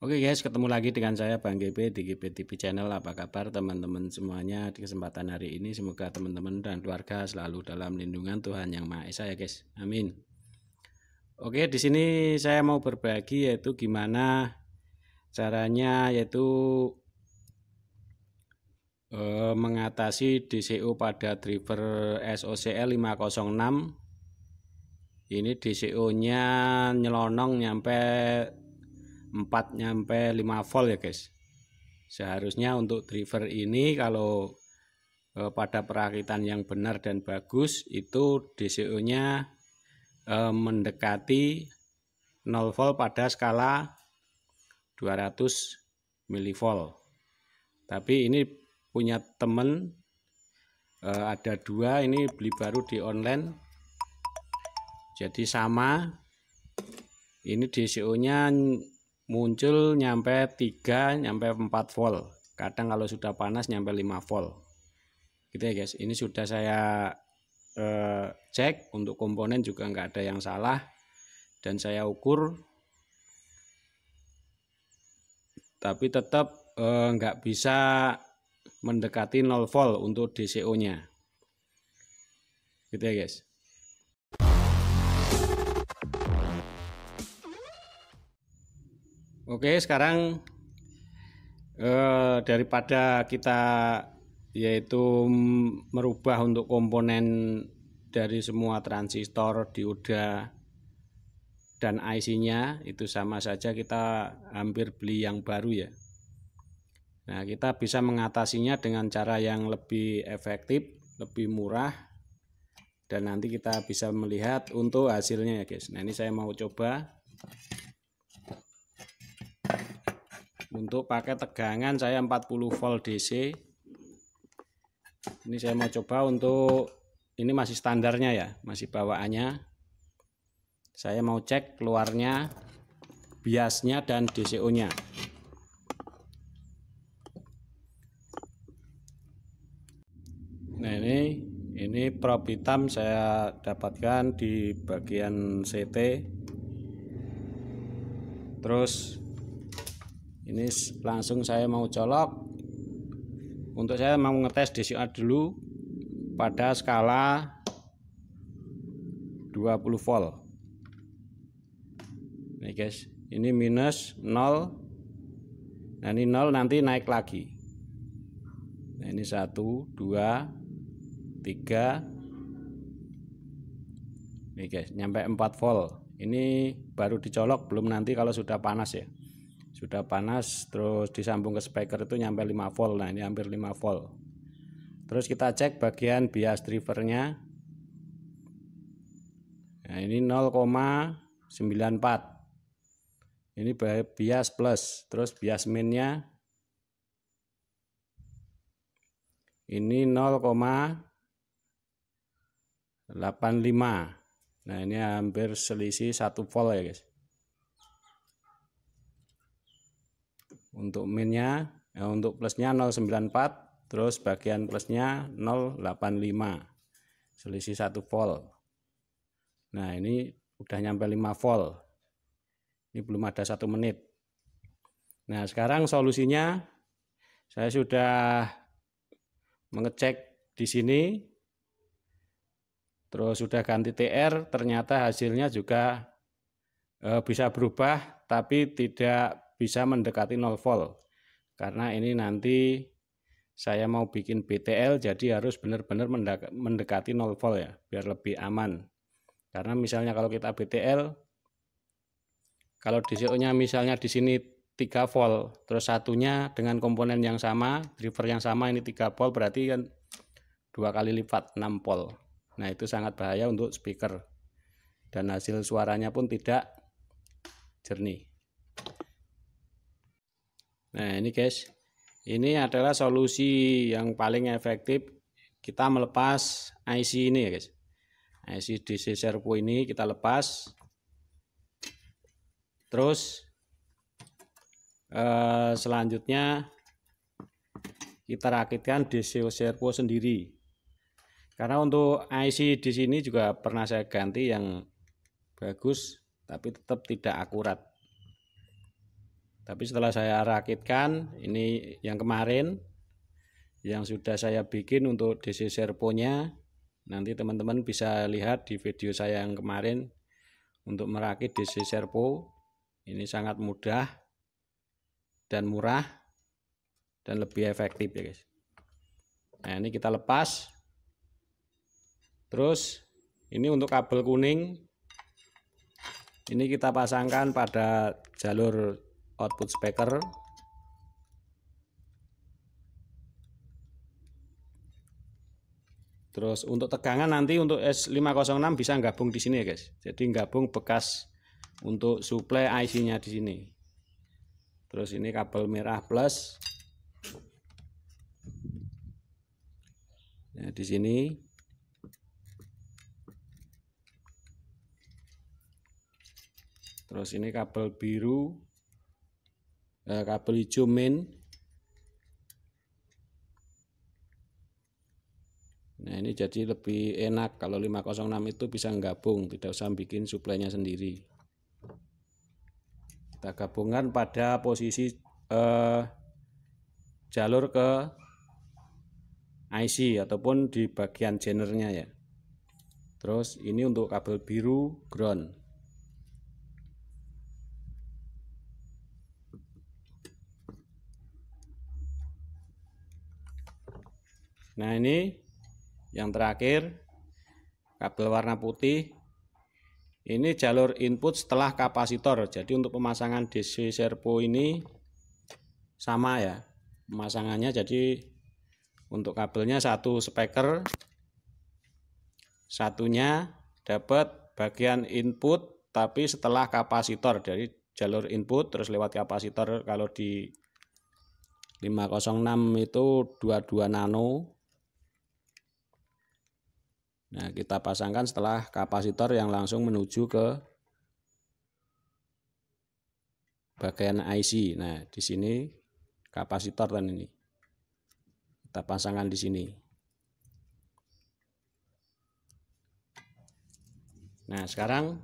Oke guys, ketemu lagi dengan saya Bang GB di GB TV Channel. Apa kabar teman-teman semuanya? Di kesempatan hari ini semoga teman-teman dan keluarga selalu dalam lindungan Tuhan Yang Maha Esa ya guys. Amin. Oke, di sini saya mau berbagi yaitu gimana caranya yaitu mengatasi DCO pada driver SOCL 506. Ini DCO-nya nyelonong nyampe 4 nyampe 5 volt ya guys. Seharusnya untuk driver ini kalau pada perakitan yang benar dan bagus itu DCO-nya mendekati 0 volt pada skala 200 mV. Tapi ini punya temen ada dua, ini beli baru di online. Jadi sama. Ini DCO-nya muncul nyampe 3 nyampe 4 volt. Kadang kalau sudah panas nyampe 5 volt. Gitu ya guys. Ini sudah saya cek untuk komponen juga nggak ada yang salah dan saya ukur, tapi tetap nggak bisa mendekati 0 volt untuk DCO-nya. Gitu ya guys. Oke, sekarang daripada kita yaitu merubah untuk komponen dari semua transistor, dioda dan IC-nya itu sama saja, kita hampir beli yang baru ya. Nah, kita bisa mengatasinya dengan cara yang lebih efektif, lebih murah, dan nanti kita bisa melihat untuk hasilnya ya guys. Nah, ini saya mau coba. Untuk pakai tegangan saya 40 volt DC. Ini saya mau coba untuk ini masih standarnya ya, masih bawaannya. Saya mau cek keluarnya, biasnya dan DCO-nya. Nah, ini probe hitam saya dapatkan di bagian CT. Terus ini langsung saya mau colok. Untuk saya mau ngetes DCO dulu pada skala 20 volt. Nih guys, ini minus 0. Nah, ini 0 nanti naik lagi. Nah, ini 1, 2, 3. Nih guys, nyampe 4 volt. Ini baru dicolok, belum nanti kalau sudah panas ya. Sudah panas terus disambung ke speaker itu nyampe 5 volt. Nah, ini hampir 5 volt. Terus kita cek bagian bias drivernya. Nah, ini 0,94. Ini bias plus. Terus bias minnya ini 0,85. Nah, ini hampir selisih 1 volt ya guys. Untuk minnya, untuk plusnya 0,94, terus bagian plusnya 0,85, selisih 1 volt. Nah, ini udah nyampe 5 volt. Ini belum ada 1 menit. Nah, sekarang solusinya saya sudah mengecek di sini, terus sudah ganti TR, ternyata hasilnya juga bisa berubah, tapi tidak bisa mendekati 0 volt. Karena ini nanti saya mau bikin BTL, jadi harus benar-benar mendekati 0 volt ya, biar lebih aman. Karena misalnya kalau kita BTL, kalau DCO-nya misalnya di sini 3 volt, terus satunya dengan komponen yang sama, driver yang sama, ini 3 volt, berarti kan 2 kali lipat 6 volt. Nah, itu sangat bahaya untuk speaker. Dan hasil suaranya pun tidak jernih. Nah, ini guys, ini adalah solusi yang paling efektif. Kita melepas IC ini ya guys, IC DC servo ini kita lepas. Terus selanjutnya kita rakitkan DC servo sendiri. Karena untuk IC di sini juga pernah saya ganti yang bagus, tapi tetap tidak akurat. Tapi setelah saya rakitkan, ini yang kemarin yang sudah saya bikin untuk DC servonya. Nanti teman-teman bisa lihat di video saya yang kemarin untuk merakit DC servo. Ini sangat mudah dan murah dan lebih efektif ya guys. Nah, ini kita lepas. Terus ini untuk kabel kuning, ini kita pasangkan pada jalur output speaker. Terus untuk tegangan nanti untuk S506 bisa gabung di sini ya guys. Jadi gabung bekas untuk suplai IC-nya di sini. Terus ini kabel merah plus. Nah, di sini. Terus ini kabel biru, kabel hijau main. Nah, ini jadi lebih enak kalau 506 itu bisa gabung, tidak usah bikin suplainya sendiri. Kita gabungkan pada posisi jalur ke IC ataupun di bagian joinernya ya. Terus ini untuk kabel biru ground. Nah, ini yang terakhir kabel warna putih. Ini jalur input setelah kapasitor. Jadi untuk pemasangan DC servo ini sama ya pemasangannya. Jadi untuk kabelnya satu speaker, satunya dapat bagian input tapi setelah kapasitor. Dari jalur input terus lewat kapasitor. Kalau di 506 itu 22 nano. Nah, kita pasangkan setelah kapasitor yang langsung menuju ke bagian IC. Nah, di sini kapasitor dan ini kita pasangkan di sini. Nah, sekarang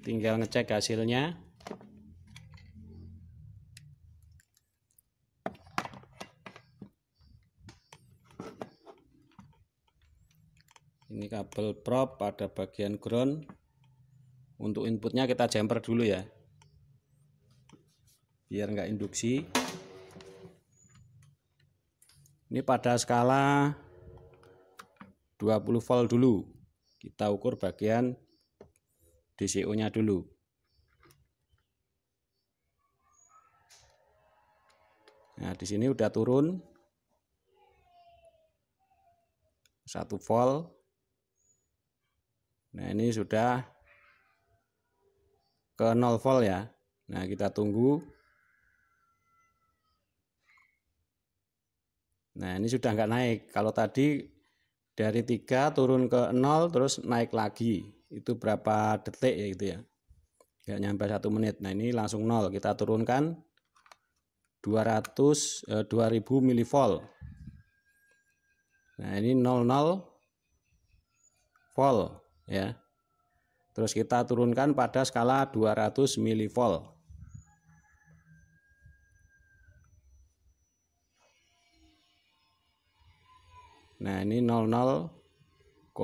tinggal ngecek hasilnya. Ini kabel prop pada bagian ground. Untuk inputnya kita jumper dulu ya, biar nggak induksi. Ini pada skala 20 volt dulu. Kita ukur bagian DCO-nya dulu. Nah, di sini udah turun 1 volt. Nah, ini sudah ke 0 volt ya. Nah, kita tunggu. Nah, ini sudah nggak naik. Kalau tadi dari 3 turun ke 0 terus naik lagi. Itu berapa detik ya gitu ya. Nggak nyampe 1 menit. Nah, ini langsung 0. Kita turunkan 2000 milivolt. Nah, ini 00 volt ya. Terus kita turunkan pada skala 200 milivolt. Nah, ini 00,5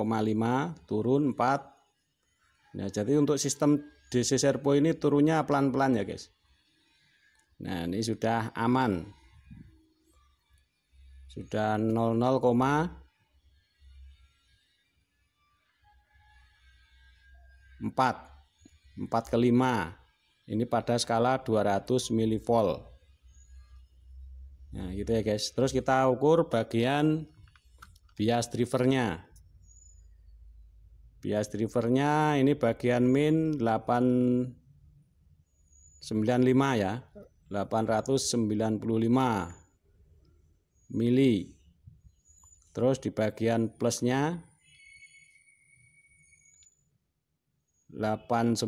turun 4. Nah, jadi untuk sistem DC servo ini turunnya pelan-pelan ya guys. Nah, ini sudah aman. Sudah 00,4 ke 5. Ini pada skala 200 milivolt. Nah, gitu ya guys. Terus kita ukur bagian bias drivernya. Bias drivernya ini bagian min 895 ya. 895 mili. Terus di bagian plusnya 89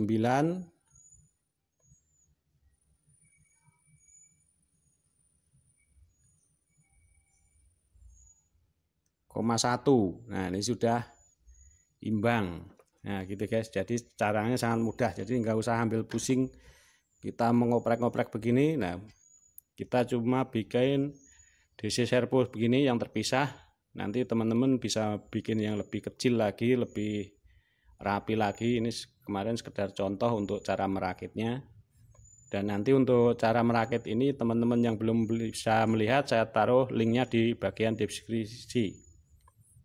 1. Nah, ini sudah imbang. Nah, gitu guys. Jadi caranya sangat mudah. Jadi nggak usah ambil pusing kita mengoprek-ngoprek begini. Nah, kita cuma bikin DC servo begini yang terpisah. Nanti teman-teman bisa bikin yang lebih kecil lagi, lebih rapi lagi. Ini kemarin sekedar contoh untuk cara merakitnya. Dan nanti untuk cara merakit ini teman-teman yang belum bisa melihat, saya taruh linknya di bagian deskripsi.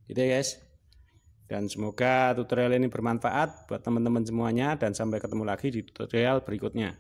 Gitu ya guys. Dan semoga tutorial ini bermanfaat buat teman-teman semuanya, dan sampai ketemu lagi di tutorial berikutnya.